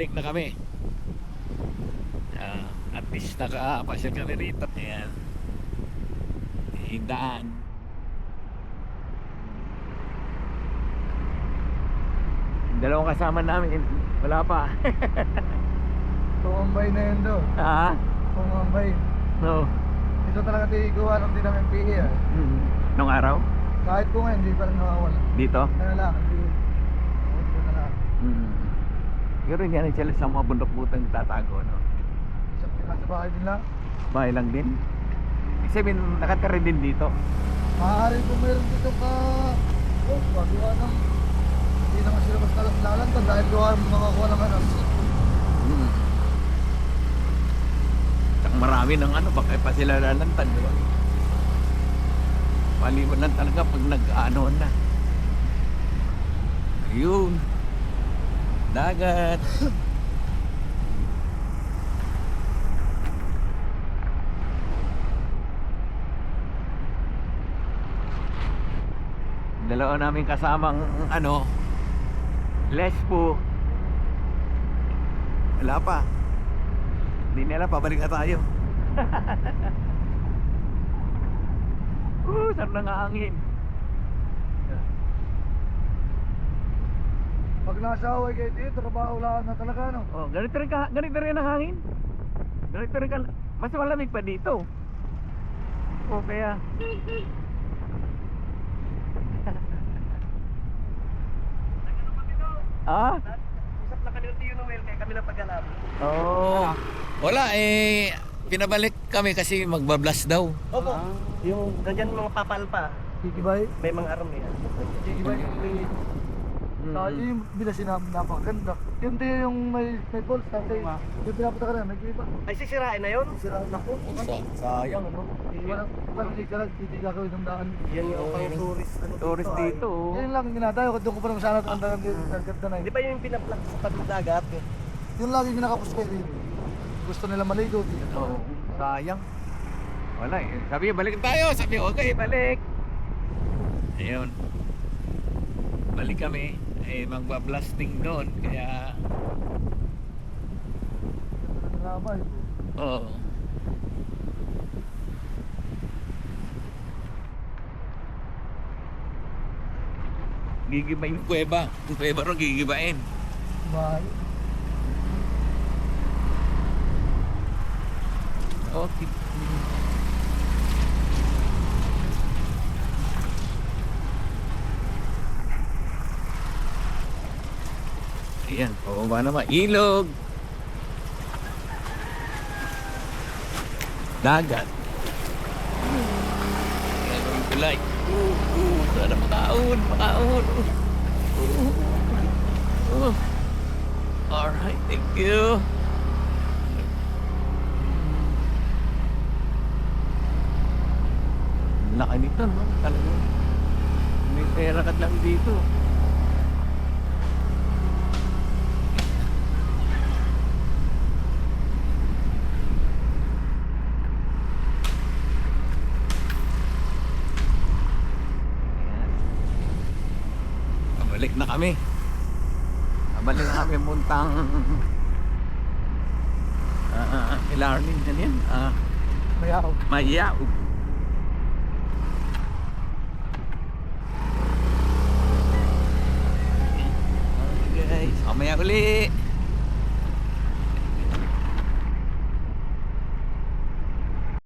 Balik na kami. At least nakapasyal kami rito. Ayan. Hindaan. Dalawang kasama namin. Wala pa. Tumambay na yun doon. Ha? Tumambay. No. Ito talaga tiguan ng din ng MPE ah. Nung araw? Kahit kung ngayon, hindi pa rin nakawala. Dito? Kaya lang, hindi. Ito na lang. Pero yan sila sa mga bundok-butang tatago, no? Sa bahay din lang. Bahay lang din? Ibig sabihin, nakatira din dito. Maaari kung meron dito ka... Oh, magawa ng... Hindi naman sila basta lalantad dahil gawa makakuha ng ano. Tsaka marami ng ano, baka pa sila lalantad, di ba? Paliwan lang talaga pag nag-ano na. Ayun. Dagat. Dalawa namin kasamang ano, Lespo. Wala pa. Hindi nila, pabalik na tayo. Sarap ng hangin. Pag nasa away kayo dito, trabaho lang na talaga, no? Oh, ganito rin ang hangin. Ganito rin mas malamig pa dito. Oh, kaya ah? Usap na kanil tiyo Noel, kaya kami na paghanap. Oh. Wala pinabalik kami kasi magbablast daw. Opo. Yung ganyan mga papalpa, Kikibay? may mga army yan. Kikibay? Yung binasin namin napakaganda. Yung tiyo yung may balls, tapos yung pinapunta ka na, may kiba. Ay, sisirain na yun? Sira na po. Sayang. Walang hindi gagawin ng daan. Yan yung pang tourist. Tourist dito. Yun lang yung ginatayo, doon ko pa naman sana ang daan dito, ganda na Di yun. ba yung pinaplak sa pagdagat? Yun lang yung kinakapos kayo dito. Gusto nila maligo dito. Oh, sayang. Wala Sabi niya, balik tayo. Sabi niya, okay, balik. Ayun. Balik kami. Magbablasting doon. Kaya, Rabay. oo. Gigibay yung kuweba. Yung kuweba rin gigibain. Bahay. Okay. Ayan, pababa naman. Ilog. Dagat. Ayan ang kulay. Sana makaahon. Alright, thank you. Laki nito, no? Talagang may pera ka lang dito. Pabalik na kami. Pabalik na kami puntang Ilarning na yan. Mayaw. Mayaw. Guys, mamaya uli.